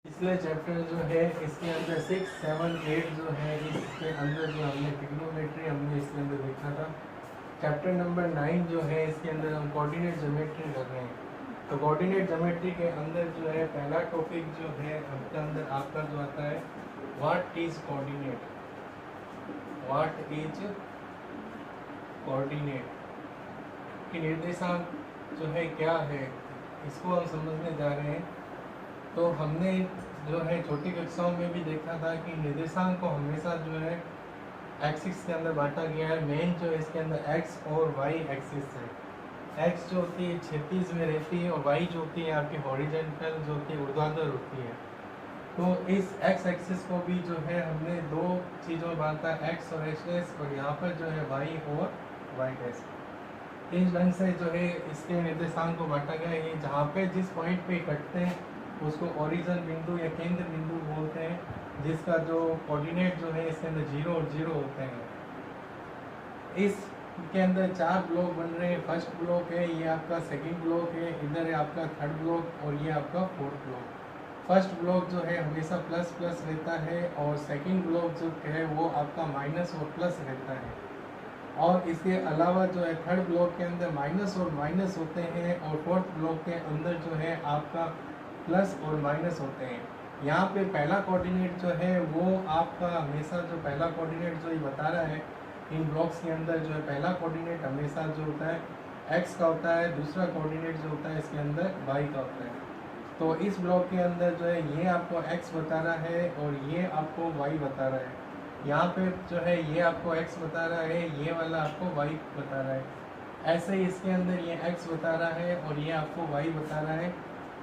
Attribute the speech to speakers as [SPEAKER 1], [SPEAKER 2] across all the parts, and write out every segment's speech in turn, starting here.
[SPEAKER 1] पिछले चैप्टर जो है इसके अंदर 6, 7, 8 जो है इसके अंदर जो हमने ट्रिग्नोमेट्री हमने इसके अंदर देखा था। चैप्टर नंबर 9 जो है इसके अंदर हम कोऑर्डिनेट ज्योमेट्री कर रहे हैं। तो कोऑर्डिनेट ज्योमेट्री के अंदर जो है पहला टॉपिक जो है आपके अंदर आपका जो आता है what is coordinate. What is coordinate कि निर्देशांक जो है क्या है, इसको हम समझने जा रहे हैं। तो हमने जो है छोटी कक्षाओं में भी देखा था कि निर्देशांक को हमेशा जो है एक्सिस के अंदर बांटा गया है। मेन जो है इसके अंदर एक्स और वाई एक्सिस है। एक्स जो होती है क्षैतिज में रहती है और वाई जो होती है आपकी हॉरिजॉन्टल जो होती है ऊर्ध्वाधर होती है। तो इस एक्स एक्सिस को भी जो है हमने दो चीज़ों में बांटा, एक्स और एक्स डैश, और यहाँ पर जो है वाई और वाई डैश। इस ढंग से जो है इसके निर्देशांक को बांटा गया है। ये जहाँ पे जिस पॉइंट पे कटते हैं उसको ओरिजिन बिंदु या केंद्र बिंदु बोलते हैं, जिसका जो कोऑर्डिनेट जो है इसके अंदर 0 और 0 होते हैं। इसके अंदर 4 ब्लॉक बन रहे हैं। फर्स्ट ब्लॉक है, ये आपका सेकंड ब्लॉक है, इधर है आपका थर्ड ब्लॉक और ये आपका फोर्थ ब्लॉक। फर्स्ट ब्लॉक जो है हमेशा प्लस प्लस रहता है और सेकंड ब्लॉक जो है वो आपका माइनस और प्लस रहता है। और इसके अलावा जो है थर्ड ब्लॉक के अंदर माइनस और माइनस होते हैं और फोर्थ ब्लॉक के अंदर जो है आपका प्लस और माइनस होते हैं। यहाँ पे पहला कोऑर्डिनेट जो है वो आपका हमेशा जो पहला कोऑर्डिनेट जो ये बता रहा है इन ब्लॉक्स के अंदर जो है पहला कोऑर्डिनेट हमेशा जो होता है एक्स का होता है, दूसरा कोऑर्डिनेट जो होता है इसके अंदर वाई का होता है। तो इस ब्लॉक के अंदर जो है ये आपको एक्स बता रहा है और ये आपको वाई बता रहा है। यहाँ पे जो है ये आपको x बता रहा है, ये वाला आपको y बता रहा है। ऐसे ही इसके अंदर ये x बता रहा है और ये आपको y बता रहा है।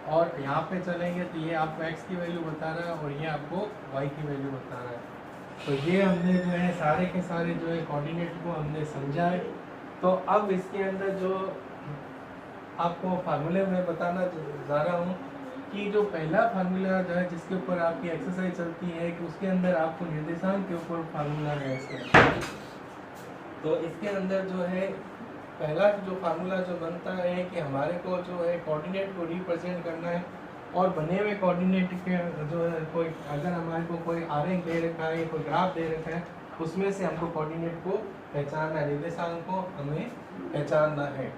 [SPEAKER 1] और यहाँ पे चलेंगे तो ये आपको x की वैल्यू बता रहा है और ये आपको y की वैल्यू बता रहा है। तो ये हमने जो है सारे के सारे जो है कोऑर्डिनेट को हमने समझा है। तो अब इसके अंदर जो आपको फार्मूले में बताना जा रहा हूँ कि जो पहला फार्मूला जो है जिसके ऊपर आपकी एक्सरसाइज चलती है कि उसके अंदर आपको निर्देशांक के ऊपर फार्मूला है इसके। तो इसके अंदर जो है पहला जो फार्मूला जो बनता है कि हमारे को जो है कोऑर्डिनेट को रिप्रेजेंट करना है और बने हुए कोऑर्डिनेट के जो है कोई अगर हमारे को कोई आरेख दे रखा है, कोई ग्राफ दे रखा है, उसमें से हमको कोऑर्डिनेट को पहचानना है, निर्देशांक को हमें पहचानना है।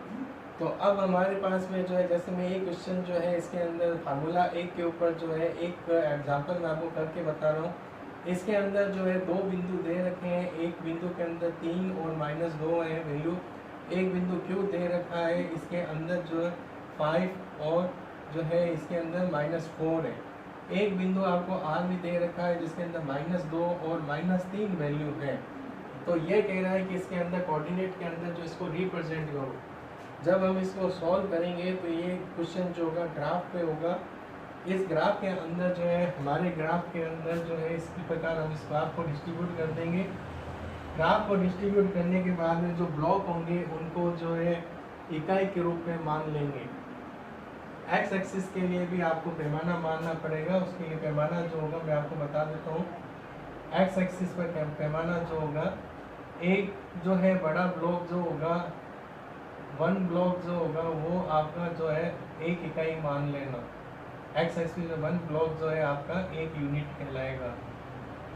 [SPEAKER 1] तो अब हमारे पास में जो है जैसे मैं एक क्वेश्चन जो है इसके अंदर फार्मूला एक के ऊपर जो है एक एग्जांपल मैं आपको करके बता रहा हूँ। इसके अंदर जो है दो बिंदु दे रखे हैं, एक बिंदु के अंदर 3 और -2 है वैल्यू, एक बिंदु क्यू दे रखा है इसके अंदर जो है 5 और जो है इसके अंदर -4 है। एक बिंदु आपको आर भी दे रखा है जिसके अंदर -2 और -3 वैल्यू है। तो ये कह रहा है कि इसके अंदर कोऑर्डिनेट के अंदर जो इसको रिप्रेजेंट करो। जब हम इसको सॉल्व करेंगे तो ये क्वेश्चन जो होगा ग्राफ पे होगा। इस ग्राफ के अंदर जो है हमारे ग्राफ के अंदर जो है इसी प्रकार हम इस ग्राफ को डिस्ट्रीब्यूट कर देंगे। ग्राफ को डिस्ट्रीब्यूट करने के बाद में जो ब्लॉक होंगे उनको जो है इकाई के रूप में मान लेंगे। एक्स एक्सिस के लिए भी आपको पैमाना मानना पड़ेगा, उसके लिए पैमाना जो होगा मैं आपको बता देता हूँ। एक्स एक्सिस पर पैमाना जो होगा, एक जो है बड़ा ब्लॉक जो होगा, वन ब्लॉक जो होगा वो आपका जो है एक इकाई मान लेना। एक्स एक्सिस वन ब्लॉक जो है आपका एक यूनिट कहलाएगा।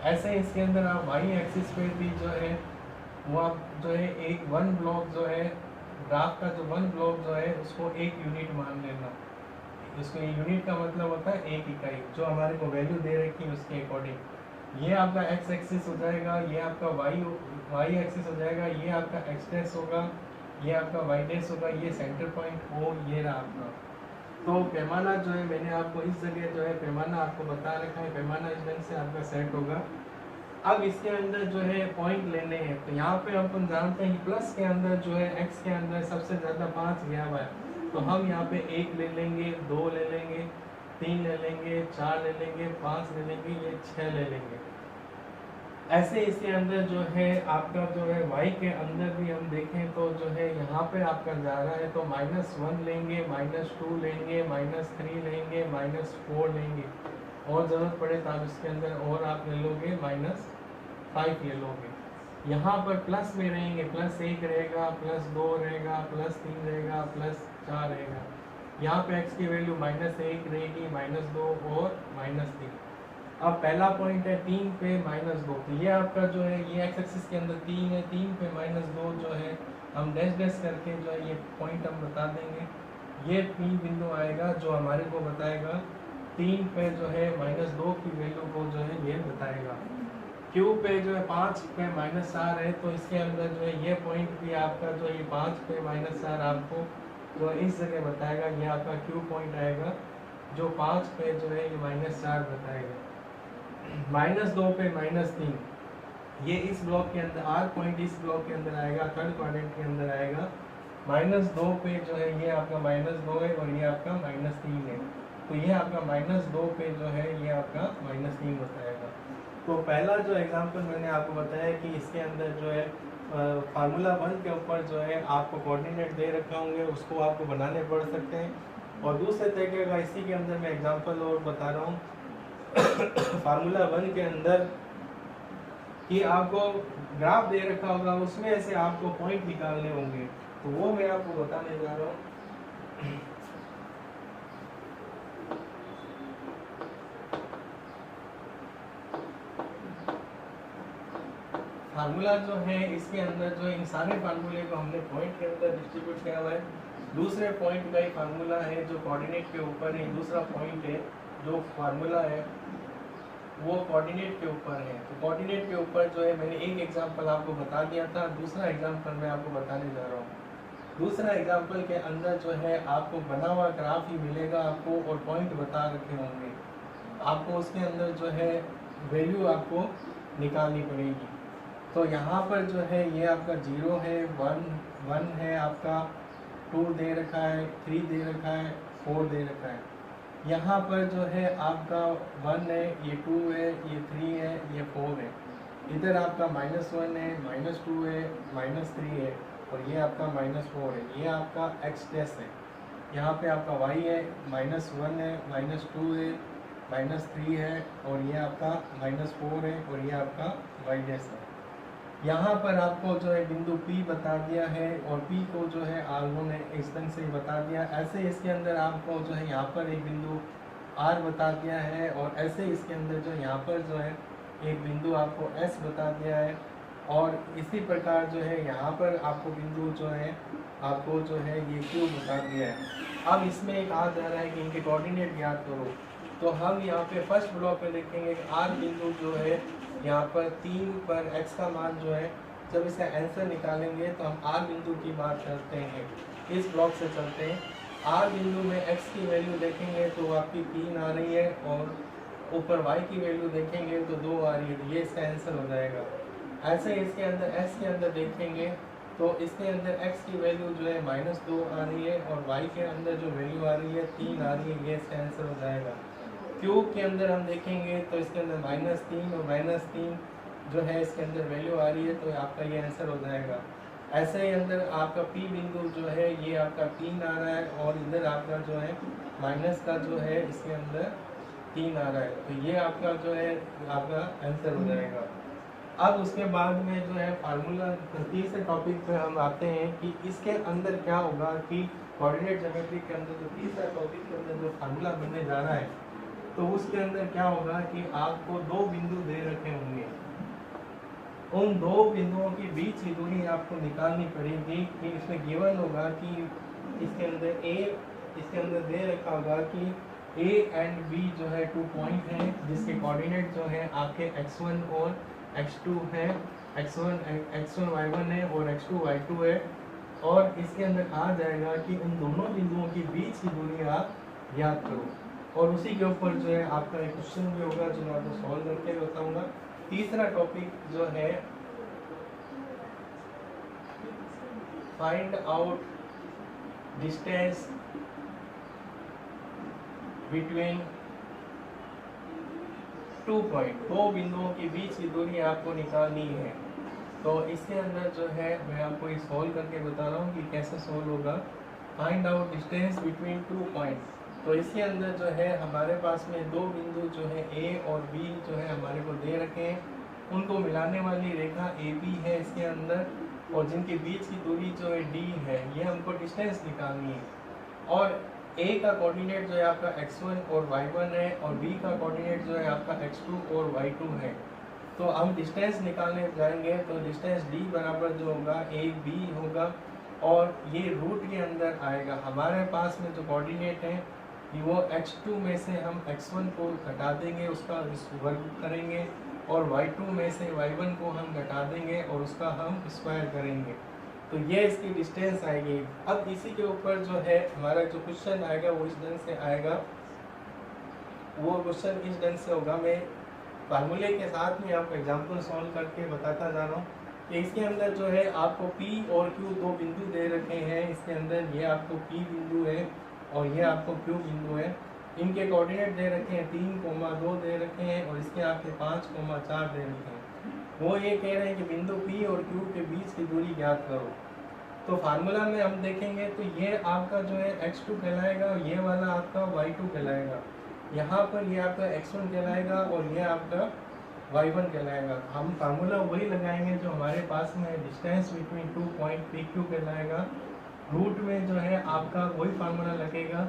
[SPEAKER 1] ऐसे इसके अंदर आप वाई एक्सिस पे भी जो है वो आप जो है एक वन ब्लॉक जो है ग्राफ का जो वन ब्लॉक जो है उसको एक यूनिट मान लेना। उसको यूनिट का मतलब होता है एक इकाई, जो हमारे को वैल्यू दे रखी है उसके अकॉर्डिंग। ये आपका एक्स एक्सिस हो जाएगा, ये आपका वाई एक्सिस हो जाएगा, ये आपका एक्स डैश होगा, ये आपका वाई डैश होगा, ये सेंटर पॉइंट हो, ये रहा आपका। तो पैमाना जो है मैंने आपको इस जगह जो है पैमाना आपको बता रखा है, पैमाना इस ढंग से आपका सेट होगा। अब इसके अंदर जो है पॉइंट लेने हैं तो यहाँ पे अपन जानते हैं कि प्लस के अंदर जो है एक्स के अंदर सबसे ज़्यादा 5 गया हुआ है। तो हम यहाँ पे 1 ले लेंगे, 2 ले लेंगे, 3 ले लेंगे, 4 ले लेंगे, 5 ले लेंगे, ये 6 ले लेंगे। ऐसे इसके अंदर जो है आपका जो है y के अंदर भी हम देखें तो जो है यहाँ पे आपका जा रहा है तो -1 लेंगे, -2 लेंगे, -3 लेंगे, -4 लेंगे, और ज़रूरत पड़े तो आप इसके अंदर और आप ले लोगे -5 ले लोगे। यहाँ पर प्लस में रहेंगे, +1 रहेगा, +2 रहेगा, +3 रहेगा, +4 रहेगा। यहाँ पे x की वैल्यू -1 रहेगी, -2 और -3। अब पहला पॉइंट है 3 पे -2, तो ये आपका जो है ये x एक्सिस के अंदर 3 है, 3 पे -2 जो है हम डैश डैश करके जो है ये पॉइंट हम बता देंगे। ये P बिंदु आएगा जो हमारे को बताएगा 3 पे जो है -2 की वैल्यू को जो है ये बताएगा। Q पे जो है 5 पे -4 है, तो इसके अंदर जो है ये पॉइंट भी आपका जो है 5 पे -4 आपको जो इस जगह बताएगा। ये आपका Q पॉइंट आएगा जो 5 पे जो है ये -4 बताएगा। -2 पे -3 ये इस ब्लॉक के अंदर, R पॉइंट इस ब्लॉक के अंदर आएगा, थर्ड क्वाड्रेंट के अंदर आएगा। -2 पे जो है ये आपका -2 है और ये आपका -3 है, तो ये आपका -2 पे जो है ये आपका -3 बताएगा। तो पहला जो एग्जांपल मैंने आपको बताया कि इसके अंदर जो है फार्मूला 1 के ऊपर जो है आपको कोऑर्डिनेट दे रखे होंगे, उसको आपको बनाने पड़ सकते हैं। और दूसरे तरीके का इसी के अंदर मैं एग्जांपल और बता रहा हूँ फार्मूला 1 के अंदर कि आपको ग्राफ दे रखा होगा, उसमें से आपको पॉइंट निकालने होंगे, तो वो मैं आपको बताने जा रहा हूँ। फार्मूला जो है इसके अंदर जो इन सारे फार्मूले को हमने पॉइंट के अंदर डिस्ट्रीब्यूट किया हुआ है। दूसरे पॉइंट का ही फार्मूला है जो कोऑर्डिनेट के ऊपर है, दूसरा पॉइंट है जो फार्मूला है वो कोऑर्डिनेट के ऊपर है। तो कोऑर्डिनेट के ऊपर जो है मैंने एक एग्जांपल आपको बता दिया था, दूसरा एग्जांपल मैं आपको बताने जा रहा हूँ। दूसरा एग्जांपल के अंदर जो है आपको बना हुआ ग्राफ ही मिलेगा आपको, और पॉइंट बता रखे होंगे आपको, उसके अंदर जो है वैल्यू आपको निकालनी पड़ेगी। तो यहाँ पर जो है ये आपका 0 है, 1 है, आपका 2 दे रखा है, 3 दे रखा है, 4 दे रखा है। यहाँ पर जो है आपका 1 है, ये 2 है, ये 3 है, ये 4 है। इधर आपका -1 है, -2 है, -3 है, और ये आपका -4 है। ये आपका x डैश है। यहाँ पे आपका y है, -1 है, -2 है, -3 है, और ये आपका -4 है, और ये आपका y डैश है। यहाँ पर आपको जो है बिंदु P बता दिया है, और P को जो है R1 ने इस ढंग से बता दिया। ऐसे इसके अंदर आपको जो है यहाँ पर एक बिंदु R बता दिया है, और ऐसे इसके अंदर जो यहाँ पर जो है एक बिंदु आपको S बता दिया है, और इसी प्रकार जो है यहाँ पर आपको बिंदु जो है आपको जो है ये Q बता दिया है। अब इसमें एक आ जा रहा है कि इनके कोऑर्डिनेट ज्ञात करो, तो हम यहाँ पे फर्स्ट ब्लॉक में देखेंगे कि R बिंदु जो है यहाँ पर 3 पर x का मान जो है, जब इसका आंसर निकालेंगे तो हम R बिंदु की बात करते हैं। इस ब्लॉक से चलते हैं। R बिंदु में x की वैल्यू देखेंगे तो आपकी 3 आ रही है, और ऊपर y की वैल्यू देखेंगे तो 2 आ रही है, तो ये इसका आंसर हो जाएगा। ऐसे इसके अंदर s के अंदर देखेंगे तो इसके अंदर x की वैल्यू जो है -2 आ रही है, और y के अंदर जो वैल्यू आ रही है 3 आ रही है, ये इसका आंसर हो जाएगा। क्यूब के अंदर हम देखेंगे तो इसके अंदर -3 और -3 जो है इसके अंदर वैल्यू आ रही है, तो आपका ये आंसर हो जाएगा। ऐसे ही अंदर आपका P बिंदु जो है ये आपका 3 आ रहा है, और इधर आपका जो है माइनस का जो है इसके अंदर 3 आ रहा है, तो ये आपका जो है आपका आंसर हो जाएगा। अब उसके बाद में जो है फार्मूला तीसरे टॉपिक पे हम आते हैं कि इसके अंदर क्या होगा कि कोऑर्डिनेट ज्योमेट्री के अंदर जो तीसरा टॉपिक के अंदर जो फार्मूला बनने जा रहा है, तो उसके अंदर क्या होगा कि आपको 2 बिंदु दे रखे होंगे। उन 2 बिंदुओं के बीच की दूरी आपको निकालनी पड़ेगी। कि इसमें गिवन होगा कि इसके अंदर इसके अंदर दे रखा होगा कि A एंड B जो है 2 पॉइंट हैं, जिसके कोऑर्डिनेट जो है आपके x1 और x2 है, x1 y1 है और x2 y2 है। और इसके अंदर कहा जाएगा कि उन दोनों बिंदुओं के बीच की दूरी आप याद करो, और उसी के ऊपर जो है आपका एक क्वेश्चन भी होगा जो मैं आपको सॉल्व करके बताऊंगा। तीसरा टॉपिक जो है find out distance between 2 point, 2 बिंदुओं के बीच की दूरी आपको निकालनी है। तो इसके अंदर जो है मैं आपको ये सॉल्व करके बता रहा हूँ कि कैसे सॉल्व होगा। Find out distance between 2 point, तो इसके अंदर जो है हमारे पास में 2 बिंदु जो है A और B जो है हमारे को दे रखे हैं, उनको मिलाने वाली रेखा AB है इसके अंदर, और जिनके बीच की दूरी जो है D है, ये हमको डिस्टेंस निकालनी है। और ए का कोऑर्डिनेट जो है आपका x1 और y1 है और बी का कोऑर्डिनेट जो है आपका x2 और y2 है। तो हम डिस्टेंस निकालने जाएंगे तो डिस्टेंस d बराबर जो होगा ए बी होगा और ये रूट के अंदर आएगा। हमारे पास में जो कोऑर्डिनेट है वो x2 में से हम x1 को घटा देंगे, उसका वर्ग करेंगे, और y2 में से y1 को हम घटा देंगे और उसका हम स्क्वायर करेंगे। तो ये इसकी डिस्टेंस आएगी। अब इसी के ऊपर जो है हमारा जो क्वेश्चन आएगा वो इस ढंग से आएगा। वो क्वेश्चन इस ढंग से होगा, मैं फार्मूले के साथ में आपको एग्जांपल सॉल्व करके बताता जा रहा हूँ कि इसके अंदर जो है आपको P और Q दो बिंदु दे रखे हैं। इसके अंदर ये आपको P बिंदु है और ये आपको Q बिंदु है। इनके कोऑर्डिनेट दे रखे हैं 3,2 दे रखे हैं और इसके आपके 5,4 दे रखे हैं। वो ये कह रहे हैं कि बिंदु P और Q के बीच की दूरी ज्ञात करो। तो फार्मूला में हम देखेंगे तो ये आपका जो है x2 कहलाएगा और ये वाला आपका y2 कहलाएगा। यहाँ पर ये आपका x1 कहलाएगा और ये आपका y1 कहलाएगा। हम फार्मूला वही लगाएंगे जो हमारे पास में डिस्टेंस बिटवीन 2 पॉइंट PQ कहलाएगा। रूट में जो है आपका वही फार्मूला लगेगा,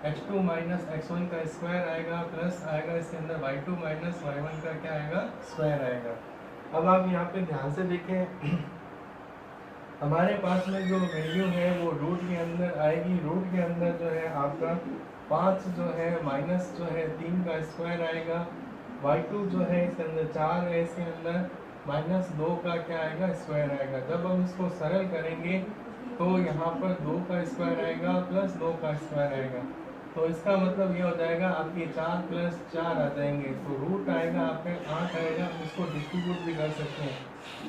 [SPEAKER 1] x2 माइनस x1 का स्क्वायर आएगा प्लस आएगा इसके अंदर y2 माइनस y1 का क्या आएगा, स्क्वायर आएगा। अब आप यहाँ पे ध्यान से देखें, हमारे पास में जो वैल्यू है वो रूट के अंदर आएगी। रूट के अंदर जो है आपका 5 जो है माइनस जो है 3 का स्क्वायर आएगा, y2 जो है इसके अंदर 4 है, इसके अंदर माइनस 2 का क्या आएगा, स्क्वायर आएगा। जब हम इसको सरल करेंगे तो यहाँ पर 2 का स्क्वायर आएगा प्लस 2 का स्क्वायर आएगा। तो इसका मतलब ये हो जाएगा आपके 4 प्लस 4 आ जाएंगे, तो रूट आएगा आपके 8 आएगा। हम इसको डिस्ट्रीब्यूट भी कर सकते हैं,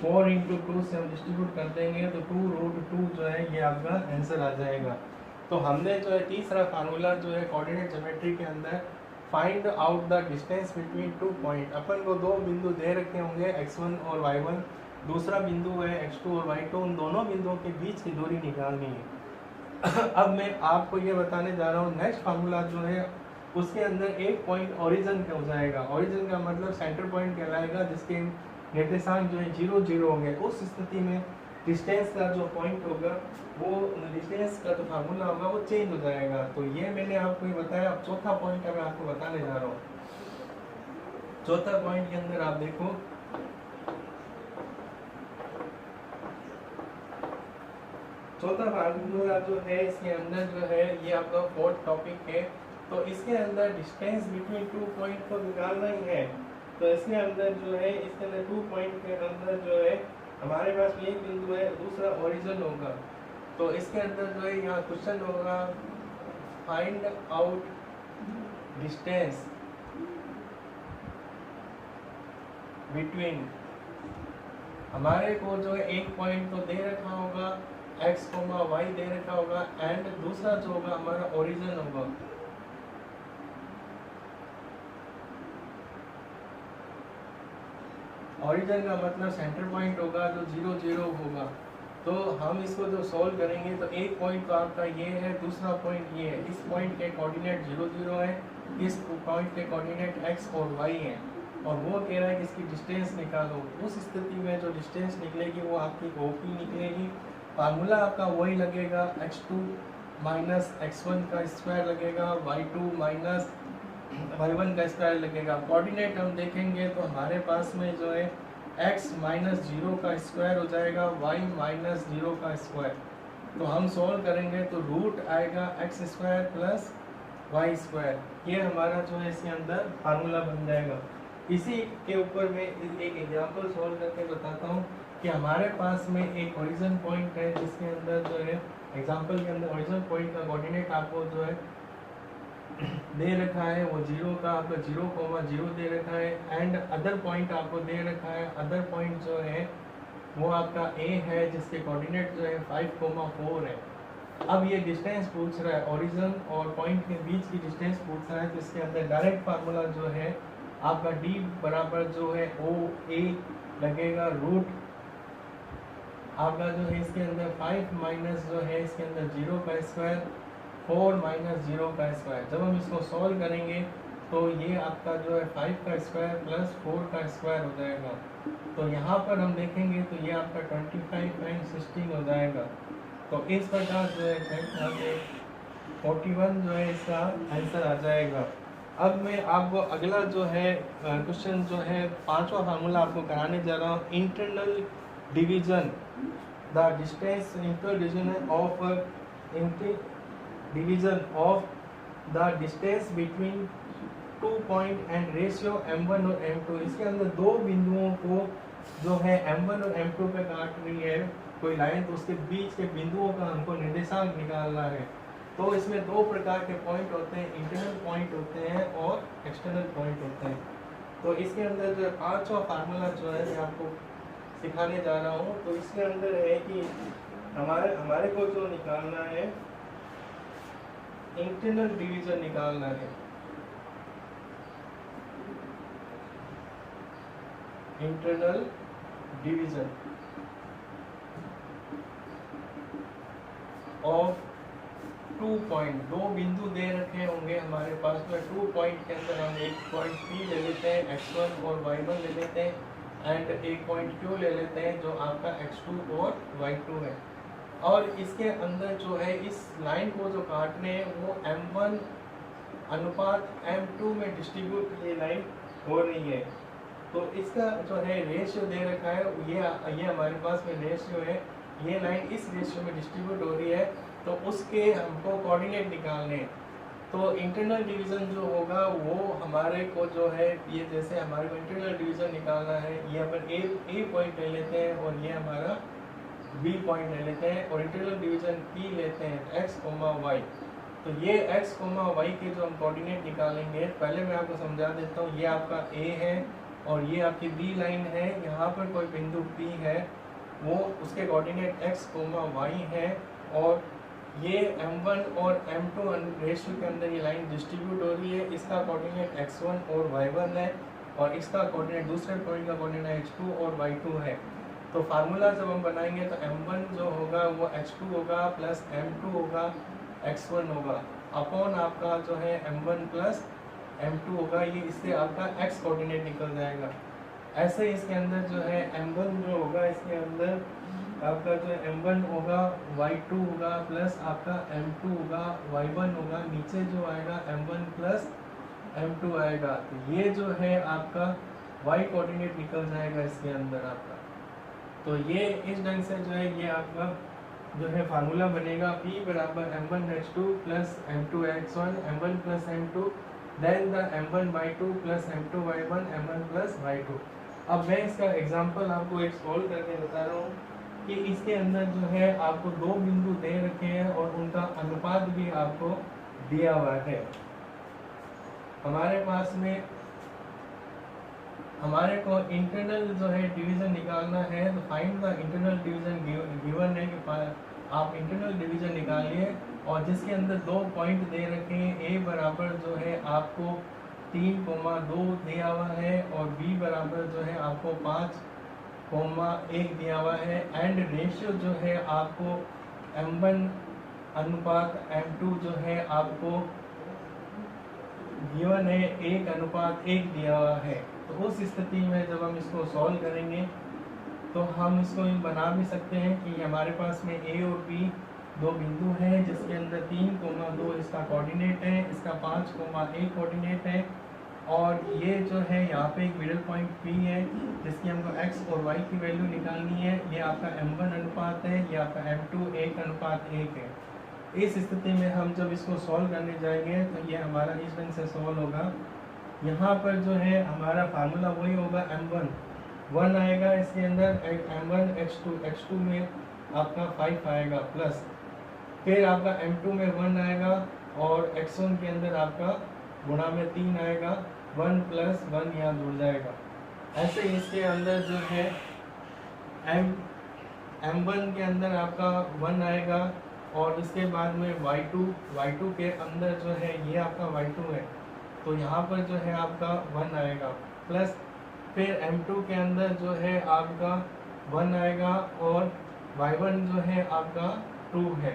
[SPEAKER 1] 4 इंटू 2 से हम डिस्ट्रीब्यूट कर देंगे तो 2√2 जो है ये आपका आंसर आ जाएगा। तो हमने जो है तीसरा फार्मूला जो है कोऑर्डिनेट ज्योमेट्री के अंदर find out the distance between 2 point, अपन को दो बिंदु दे रखे होंगे x1 और y1, दूसरा बिंदु है x2 और y2, उन दोनों बिंदुओं के बीच की दूरी निकालनी है। अब मैं आपको ये बताने जा रहा हूँ नेक्स्ट फार्मूला जो है उसके अंदर एक पॉइंट ओरिजिन का हो जाएगा। ओरिजिन का मतलब सेंटर पॉइंट कहलाएगा जिसके निर्देशांक जो है 0 0 होंगे। उस स्थिति में डिस्टेंस का जो पॉइंट होगा वो डिस्टेंस का जो फार्मूला होगा वो चेंज हो जाएगा। तो ये मैंने आपको ये बताया। अब चौथा पॉइंट मैं आपको बताने जा रहा हूँ। चौथा पॉइंट के अंदर आप देखो, चौथा फार्मूला जो है इसके अंदर जो है ये आपका फोर्थ टॉपिक है। तो इसके अंदर डिस्टेंस बिटवीन 2 पॉइंट को निकालना ही है। तो इसके अंदर जो है इसके अंदर 2 पॉइंट के अंदर जो है हमारे पास एक बिंदु है, दूसरा ओरिजिन होगा। तो इसके अंदर जो है यहाँ क्वेश्चन होगा फाइंड आउट डिस्टेंस बिटवीन, हमारे को जो है एक पॉइंट तो दे रखा होगा x, y दे रखा होगा एंड दूसरा जो होगा हमारा ओरिजिन होगा। ओरिजिन का मतलब सेंटर पॉइंट होगा जो 0 0 होगा। तो हम इसको जो सॉल्व करेंगे तो एक पॉइंट तो आपका ये है, दूसरा पॉइंट ये है। इस पॉइंट के कोऑर्डिनेट 0 0 है, इस पॉइंट के कोऑर्डिनेट x और y हैं और वो कह रहा है कि इसकी डिस्टेंस निकालो। उस स्थिति में जो डिस्टेंस निकलेगी वो आपकी OP निकलेगी। फार्मूला आपका वही लगेगा, x2 माइनस x1 का स्क्वायर लगेगा, y2 माइनस y1 का स्क्वायर लगेगा। कोऑर्डिनेट हम देखेंगे तो हमारे पास में जो है x माइनस 0 का स्क्वायर हो जाएगा, y माइनस 0 का स्क्वायर। तो हम सॉल्व करेंगे तो रूट आएगा x square plus y square. ये हमारा जो है इसके अंदर फार्मूला बन जाएगा। इसी के ऊपर मैं एक एग्जांपल सॉल्व करके बताता हूँ कि हमारे पास में एक ओरिजिन पॉइंट है जिसके अंदर जो है एग्जांपल के अंदर ओरिजिन पॉइंट का कोऑर्डिनेट आपको जो है दे रखा है वो 0 का आपका 0,0 दे रखा है एंड अदर पॉइंट आपको दे रखा है। अदर पॉइंट जो है वो आपका A है जिसके कोऑर्डिनेट जो है 5,4 है। अब ये डिस्टेंस पूछ रहा है, ओरिजिन और पॉइंट के बीच की डिस्टेंस पूछ रहा है। तो इसके अंदर डायरेक्ट फार्मूला जो है आपका D बराबर जो है OA लगेगा, रूट आपका जो है इसके अंदर 5 माइनस जो है इसके अंदर 0 का स्क्वायर, 4 माइनस 0 का स्क्वायर। जब हम इसको सॉल्व करेंगे तो ये आपका जो है 5 का स्क्वायर प्लस 4 का स्क्वायर हो जाएगा। तो यहाँ पर हम देखेंगे तो ये आपका 25 एंड 16 हो जाएगा। तो इस प्रकार जो है 41 जो है इसका आंसर आ जाएगा। अब मैं आपको अगला जो है क्वेश्चन जो है 5वां फार्मूला आपको कराने जा रहा हूँ। Internal division the distance inter division of the distance between 2 point and ratio m1 और m2। इसके अंदर दो बिंदुओं को जो है m1 और m2 पे काट रही है कोई लाइन, तो उसके बीच के बिंदुओं का हमको निर्देशांक निकालना है। तो इसमें दो प्रकार के पॉइंट होते हैं, इंटरनल पॉइंट होते हैं और एक्सटर्नल पॉइंट होते हैं। तो इसके अंदर जो 5वां फार्मूला जो है मैं आपको सिखाने जा रहा हूँ। तो इसके अंदर है कि हमारे को जो निकालना है इंटरनल डिवीजन निकालना है। इंटरनल डिवीजन ऑफ 2 पॉइंट, दो बिंदु दे रखे होंगे हमारे पास में। 2 पॉइंट के अंदर हम एक पॉइंट P ले लेते हैं, x1 और y1 ले लेते हैं, एंड एक पॉइंट Q ले लेते हैं जो आपका x2 और y2 है। और इसके अंदर जो है इस लाइन को जो काटने हैं वो m1 अनुपात m2 में डिस्ट्रीब्यूट ये लाइन हो रही है। तो इसका जो है रेशियो दे रखा है, ये हमारे पास में रेशियो है, ये लाइन इस रेशियो में डिस्ट्रीब्यूट हो रही है। तो उसके हमको कोऑर्डिनेट निकालने हैं। तो इंटरनल डिवीजन जो होगा वो हमारे को जो है ये, जैसे हमारे को इंटरनल डिवीजन निकालना है, ये अपन ए पॉइंट ले लेते हैं और ये हमारा बी पॉइंट ले लेते हैं, और इंटरनल डिवीजन पी लेते हैं x, y। तो ये x, y के जो हम कोऑर्डिनेट निकालेंगे, पहले मैं आपको समझा देता हूँ। ये आपका a है और ये आपकी बी लाइन है। यहाँ पर कोई बिंदु p है, वो उसके कोऑर्डिनेट x, y है, और ये m1 और m2 रेशियो के अंदर ये लाइन डिस्ट्रीब्यूट हो रही है। इसका कोऑर्डिनेट x1 और y1 है, और इसका कोऑर्डिनेट दूसरे पॉइंट का कोऑर्डिनेट x2 और y2 है। तो फार्मूला जब हम बनाएंगे तो m1 जो होगा वो x2 होगा, प्लस m2 होगा x1 होगा, अपॉन आपका जो है m1 प्लस m2 होगा। ये इससे आपका x कोऑर्डिनेट निकल जाएगा। ऐसे इसके अंदर जो है m1 जो होगा, इसके अंदर आपका जो m1 होगा y2 होगा, प्लस आपका m2 होगा, y1 होगा, नीचे जो आएगा m1 प्लस m2 आएगा। तो ये जो है आपका y कोऑर्डिनेट निकल जाएगा इसके अंदर आपका। तो ये इस ढंग से जो है ये आपका जो है फार्मूला बनेगा, P बराबर m1 h2 plus m2 x1 m1 plus m2 then the m1 y2 plus m2 y1 m1 plus y2। अब मैं इसका एग्जांपल आपको एक सॉल्व करके बता रहा हूँ कि इसके अंदर जो है आपको दो बिंदु दे रखे हैं और उनका अनुपात भी आपको दिया हुआ है। हमारे पास में हमारे को इंटरनल जो है डिवीजन निकालना है। तो find the internal division given है कि आप इंटरनल डिवीजन निकालिए, और जिसके अंदर दो पॉइंट दे रखे हैं। ए बराबर जो है आपको 3,2 दिया हुआ है, और बी बराबर जो है आपको 5,1 दिया हुआ है, एंड रेशियो जो है आपको m1 अनुपात m2 जो है आपको गिवन है 1:1 दिया हुआ है। तो उस स्थिति में जब हम इसको सॉल्व करेंगे तो हम इसको बना भी सकते हैं कि हमारे पास में a और b दो बिंदु हैं, जिसके अंदर 3,2 इसका कोऑर्डिनेट है, इसका 5,1 कोऑर्डिनेट है, और ये जो है यहाँ पे एक मिडिल पॉइंट p है जिसकी हमको x और y की वैल्यू निकालनी है। ये आपका m1 अनुपात है, ये आपका m2 1:1 है। इस स्थिति में हम जब इसको सॉल्व करने जाएंगे तो ये हमारा इस ढंग से सॉल्व होगा। यहाँ पर जो है हमारा फार्मूला वही होगा, m1 1 आएगा, इसके अंदर m1 x2 में आपका 5 आएगा, प्लस फिर आपका m2 में 1 आएगा, और x1 के अंदर आपका गुणा में 3 आएगा, 1 प्लस 1 यहाँ जुड़ जाएगा। ऐसे इसके अंदर जो है m1 के अंदर आपका 1 आएगा, और इसके बाद में y2 के अंदर जो है ये आपका y2 है, तो यहाँ पर जो है आपका 1 आएगा, प्लस फिर m2 के अंदर जो है आपका 1 आएगा, और y1 जो है आपका 2 है,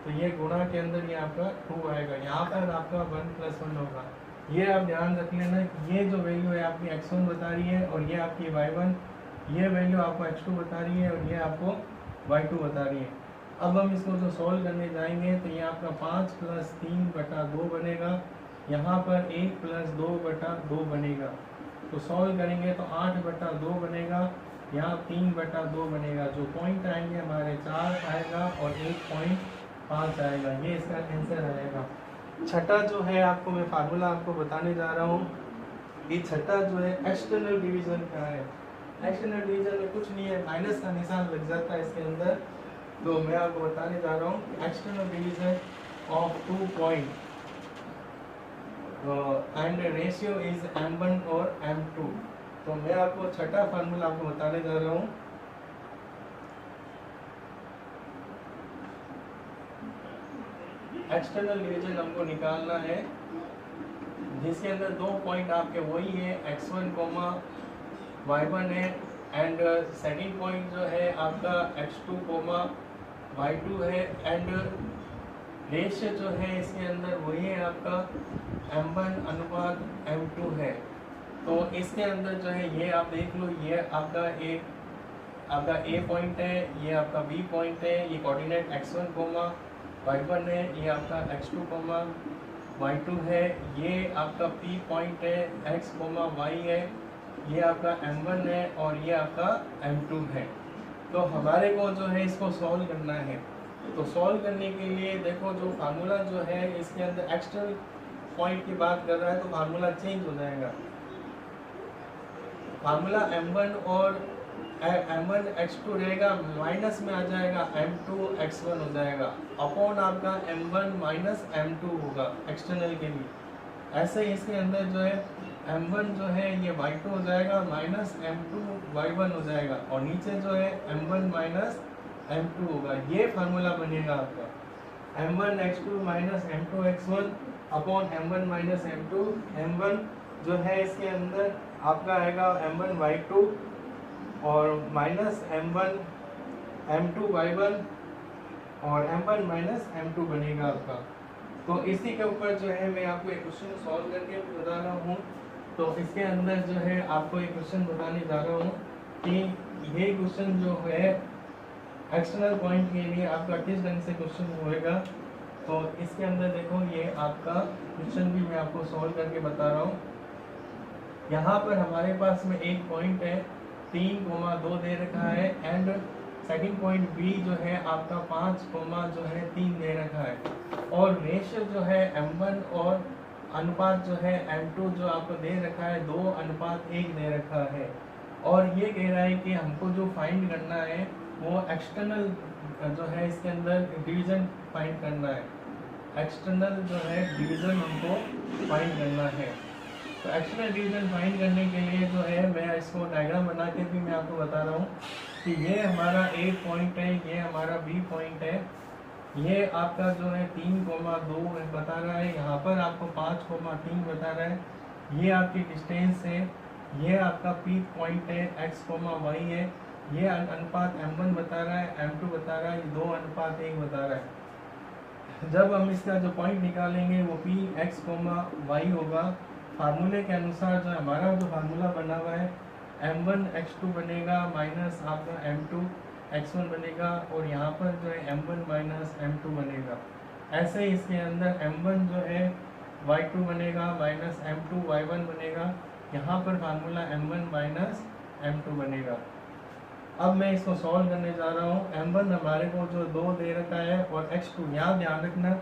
[SPEAKER 1] तो ये गुणा के अंदर ये आपका 2 आएगा। यहाँ पर आपका 1 + 1 होगा। ये आप ध्यान रख लेना, ये जो वैल्यू है आपकी x1 बता रही है, और ये आपकी y1, ये वैल्यू आपको x2 बता रही है, और ये आपको y2 बता रही है। अब हम इसको जो सॉल्व करने जाएंगे तो ये आपका 5 + 3/2 बनेगा, यहाँ पर 1 + 2/2 बनेगा। तो सॉल्व करेंगे तो 8/2 बनेगा, यहाँ 3/2 बनेगा। जो पॉइंट आएंगे हमारे 4 आएगा और 1.5 आएगा, ये इसका आंसर आएगा। छठा जो है आपको मैं फार्मूला आपको बताने जा रहा हूँ। ये छठा जो है एक्सटर्नल डिवीजन का है। एक्सटर्नल डिवीजन में कुछ नहीं है, माइनस का निशान लग जाता है इसके अंदर। तो मैं आपको बताने जा रहा हूँ external division of 2 point and ratio is m1 और m2। तो मैं आपको छठा फार्मूला आपको बताने जा रहा हूँ। एक्सटर्नल डिवीजन हमको निकालना है जिसके अंदर 2 पॉइंट आपके वही है, x1, y1 है, एंड सेकंड पॉइंट जो है आपका x2, y2 है, एंड रेशियो जो है इसके अंदर वही है आपका m1:m2 है। तो इसके अंदर जो है ये आप देख लो, ये आपका A पॉइंट है, ये आपका B पॉइंट है, ये कोऑर्डिनेट x1, y1 है, ये आपका x2, y2 है, ये आपका P पॉइंट है, x, y है, ये आपका m1 है और ये आपका m2 है। तो हमारे को जो है इसको सॉल्व करना है। तो सॉल्व करने के लिए देखो जो फार्मूला जो है इसके अंदर एक्सटर्नल पॉइंट की बात कर रहा है तो फार्मूला चेंज हो जाएगा। फार्मूला m1 और m1 x2 रहेगा, माइनस में आ जाएगा m2 x1 हो जाएगा, अपॉन आपका m1 माइनस m2 होगा एक्सटर्नल के लिए। ऐसे ही इसके अंदर जो है m1 जो है ये y2 हो जाएगा, माइनस m2 y1 हो जाएगा, और नीचे जो है m1 माइनस m2 होगा। ये फार्मूला बनेगा आपका m1 x2 minus m2 x1 upon m1 minus m2। m1 जो है इसके अंदर आपका आएगा m1 y2 और माइनस m1 m2 y1 और m1 माइनस m2 बनेगा आपका। तो इसी के ऊपर जो है मैं आपको एक क्वेश्चन सॉल्व करके बता रहा हूँ। तो इसके अंदर जो है आपको एक क्वेश्चन बताने जा रहा हूँ कि ये क्वेश्चन जो है एक्सटर्नल पॉइंट के लिए आपका किस ढंग से क्वेश्चन होएगा। तो इसके अंदर देखो ये आपका क्वेश्चन भी मैं आपको सॉल्व करके बता रहा हूँ। यहाँ पर हमारे पास में एक पॉइंट है 3,2 दे रखा है, एंड सेकंड पॉइंट बी जो है आपका 5, जो है 3 दे रखा है, और रेशियो जो है m1 और अनुपात जो है m2 जो आपको दे रखा है 2:1 दे रखा है। और ये कह रहा है कि हमको जो फाइंड करना है वो एक्सटर्नल जो है इसके अंदर डिवीजन फाइंड करना है। एक्सटर्नल जो है डिवीजन हमको फाइंड करना है। तो एक्सटर्नल डिवीजन फाइंड करने के लिए जो है मैं इसको डायग्राम बना के भी मैं आपको बता रहा हूँ कि ये हमारा A पॉइंट है, ये हमारा B पॉइंट है, ये आपका जो है 3,2 बता रहा है, यहाँ पर आपको 5,3 बता रहा है, ये आपकी डिस्टेंस है, ये आपका P पॉइंट है, x, y है, ये अनुपात m1 बता रहा है, m2 बता रहा है, ये 2:1 बता रहा है। जब हम इसका जो पॉइंट निकालेंगे वो P, x, y होगा। फार्मूले के अनुसार जो हमारा जो फार्मूला बना हुआ है m1 x2 बनेगा माइनस आपका m2 x1 बनेगा, और यहाँ पर जो है m1 माइनस m2 बनेगा। ऐसे ही इसके अंदर m1 जो है y2 बनेगा माइनस m2 y1 बनेगा, यहाँ पर फार्मूला m1 माइनस m2 बनेगा। अब मैं इसको सॉल्व करने जा रहा हूँ। m1 हमारे को जो 2 दे रखा है, और x2 यहाँ ध्यान रखना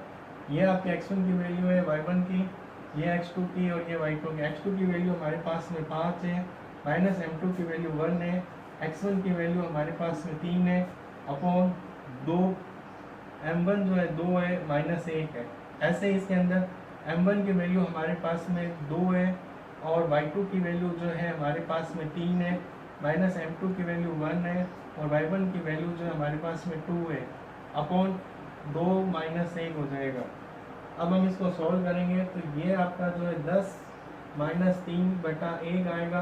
[SPEAKER 1] ये आपके x1 की वैल्यू है, y1 की, ये x2 की, और ये y2 की। x2 की वैल्यू हमारे पास में 5 है, माइनस m2 की वैल्यू 1 है, x1 की वैल्यू हमारे पास में 3 है, अपॉन 2, m1 जो है 2 है, माइनस 1 है। ऐसे ही इसके अंदर m1 की वैल्यू हमारे पास में 2 है, और y2 की वैल्यू जो है हमारे पास में 3 है, माइनस m2 की वैल्यू 1 है, और y1 की वैल्यू जो है हमारे पास में 2 है, अपॉन 2 माइनस 1 हो जाएगा। अब हम इसको सॉल्व करेंगे तो ये आपका जो है 10 माइनस 3/1 आएगा,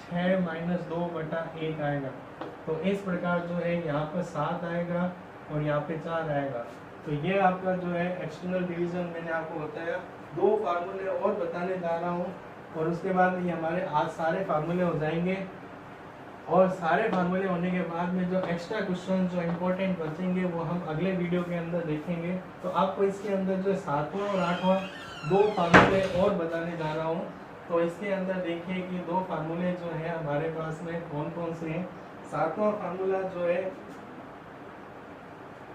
[SPEAKER 1] 6 माइनस 2/1 आएगा। तो इस प्रकार जो है यहाँ पर 7 आएगा और यहाँ पे 4 आएगा। तो ये आपका जो है एक्सटर्नल डिवीजन मैंने आपको बताया। 2 फार्मूले और बताने जा रहा हूँ, और उसके बाद ये हमारे आज सारे फार्मूले हो जाएंगे। और सारे फार्मूले होने के बाद में जो एक्स्ट्रा क्वेश्चन जो इम्पोर्टेंट बचेंगे वो हम अगले वीडियो के अंदर देखेंगे। तो आपको इसके अंदर जो 7वां और 8वां 2 फार्मूले और बताने जा रहा हूँ। तो इसके अंदर देखिए कि 2 फार्मूले जो है हमारे पास में कौन कौन से हैं। 7वां फार्मूला जो है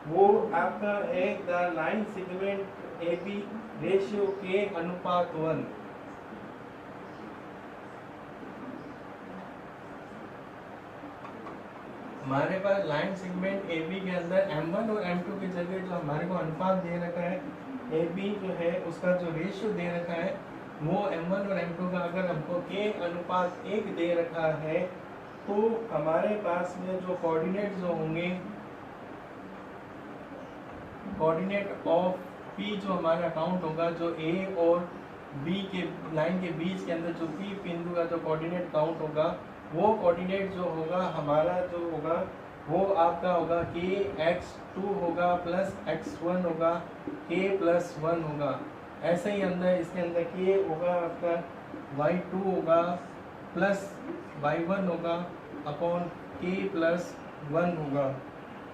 [SPEAKER 1] वो आपका है the line segment A B ratio K/1। हमारे पास लाइन सेगमेंट ए बी के अंदर M1 और M2 की जगह जो हमारे को अनुपात दे रखा है ए बी जो है उसका जो रेशियो दे रखा है वो M1 और M2 का अगर हमको K/1 दे रखा है तो हमारे पास में जो कोऑर्डिनेट जो होंगे कोऑर्डिनेट ऑफ P जो हमारा काउंट होगा जो A और B के लाइन के बीच के अंदर जो P बिंदु का जो कोऑर्डिनेट काउंट होगा वो कोऑर्डिनेट जो होगा हमारा जो होगा वो आपका होगा Kx2 होगा प्लस x1 होगा K+1 होगा। ऐसे ही अंदर इसके अंदर K होगा आपका y2 होगा प्लस y1 होगा अपॉन K+1 होगा।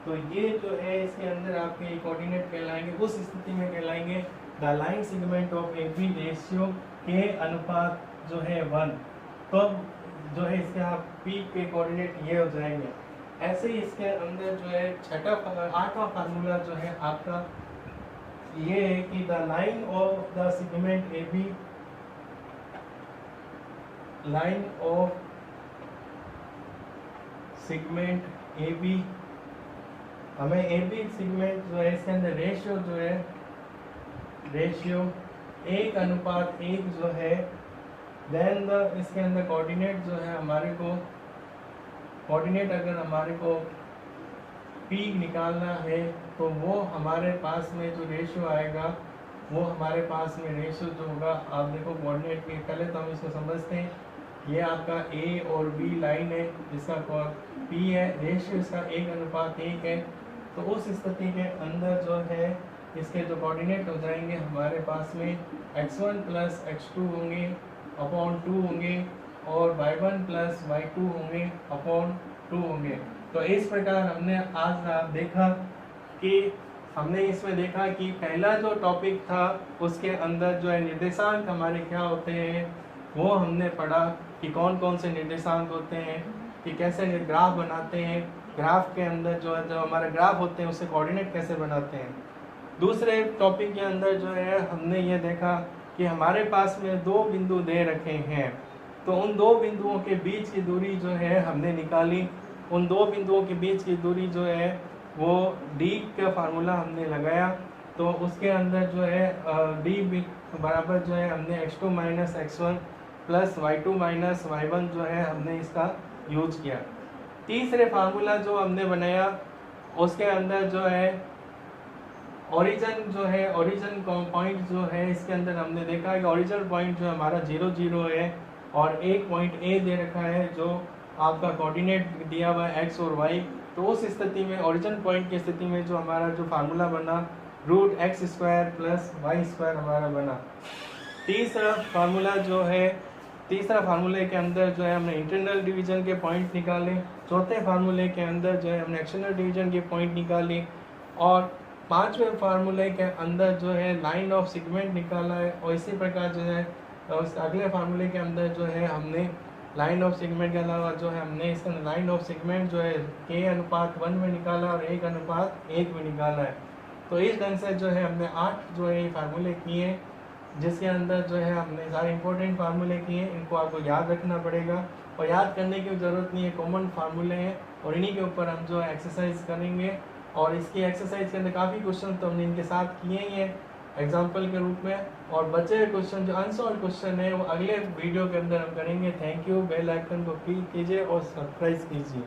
[SPEAKER 1] तो ये जो है इसके अंदर आपके कोऑर्डिनेट कहलाएंगे। उस स्थिति में कहलाएंगे the line segment of A B ratio K/अनुपात जो है 1। तो जो है इसके आप P के कोऑर्डिनेट ये हो जाएंगे। ऐसे ही इसके अंदर जो है 8वां फार्मूला जो है आपका ये है कि the line of the segment A B line of segment A B हमें ए बी सेगमेंट जो है इसके अंदर रेशियो जो है रेशियो 1/1 जो है देन द इसके अंदर कोऑर्डिनेट जो है हमारे को कोऑर्डिनेट अगर हमारे को P निकालना है तो वो हमारे पास में जो रेशियो आएगा वो हमारे पास में रेशियो जो होगा आप देखो कोऑर्डिनेट के पहले तो हम इसको समझते हैं। ये आपका A और B लाइन है जिसका P है रेशियो इसका 1/1 है। तो उस स्थिति के अंदर जो है इसके जो कोऑर्डिनेट हो जाएंगे हमारे पास में x1 प्लस x2 होंगे अपॉन 2 होंगे और y1 प्लस y2 होंगे अपॉन 2 होंगे। तो इस प्रकार हमने आज देखा कि हमने इसमें देखा कि पहला जो टॉपिक था उसके अंदर जो है निर्देशांक हमारे क्या होते हैं वो हमने पढ़ा कि कौन कौन से निर्देशांक होते हैं, कि कैसे ग्राफ बनाते हैं, ग्राफ के अंदर जो है जो हमारे ग्राफ होते हैं उससे कोऑर्डिनेट कैसे बनाते हैं। दूसरे टॉपिक के अंदर जो है हमने ये देखा कि हमारे पास में 2 बिंदु दे रखे हैं तो उन 2 बिंदुओं के बीच की दूरी जो है हमने निकाली। उन 2 बिंदुओं के बीच की दूरी जो है वो d का फार्मूला हमने लगाया। तो उसके अंदर जो है d बराबर जो है हमने x2 minus x1 plus y2 minus y1 जो है हमने इसका यूज किया। तीसरे फार्मूला जो हमने बनाया उसके अंदर जो है ओरिजिन जो है ओरिजिन पॉइंट जो है इसके अंदर हमने देखा कि ओरिजिन पॉइंट जो हमारा 0 0 है और एक पॉइंट A दे रखा है जो आपका कोऑर्डिनेट दिया हुआ है x और y। तो उस स्थिति में ओरिजिन पॉइंट की स्थिति में जो हमारा जो फार्मूला बना √x² प्लस y² हमारा बना। तीसरा फार्मूला जो है तीसरा फार्मूले के अंदर जो है हमने इंटरनल डिवीजन के पॉइंट निकाले। चौथे फार्मूले के अंदर जो है हमने एक्सटर्नल डिवीजन के पॉइंट निकाले और पांचवें फार्मूले के अंदर जो है लाइन ऑफ सेगमेंट निकाला है। और इसी प्रकार जो है उस अगले फार्मूले के अंदर जो है हमने लाइन ऑफ सेगमेंट के अलावा जो है हमने इसका लाइन ऑफ सेगमेंट जो है K/1 में निकाला और 1/1 में निकाला है। तो इस ढंग से जो है हमने 8 जो है ये फार्मूले किए जिसके अंदर जो है हमने सारे इंपॉर्टेंट फार्मूले किए। इनको आपको याद रखना पड़ेगा और याद करने की ज़रूरत नहीं है, कॉमन फार्मूले हैं और इन्हीं के ऊपर हम जो है एक्सरसाइज करेंगे। और इसकी एक्सरसाइज के अंदर काफ़ी क्वेश्चन तो हमने इनके साथ किए ही हैं एग्जाम्पल के रूप में, और बचे हुए क्वेश्चन जो अनसॉल्व क्वेश्चन है वो अगले वीडियो के अंदर हम करेंगे। Thank you. बेल आइकन को क्लिक कीजिए और सब्सक्राइब कीजिए।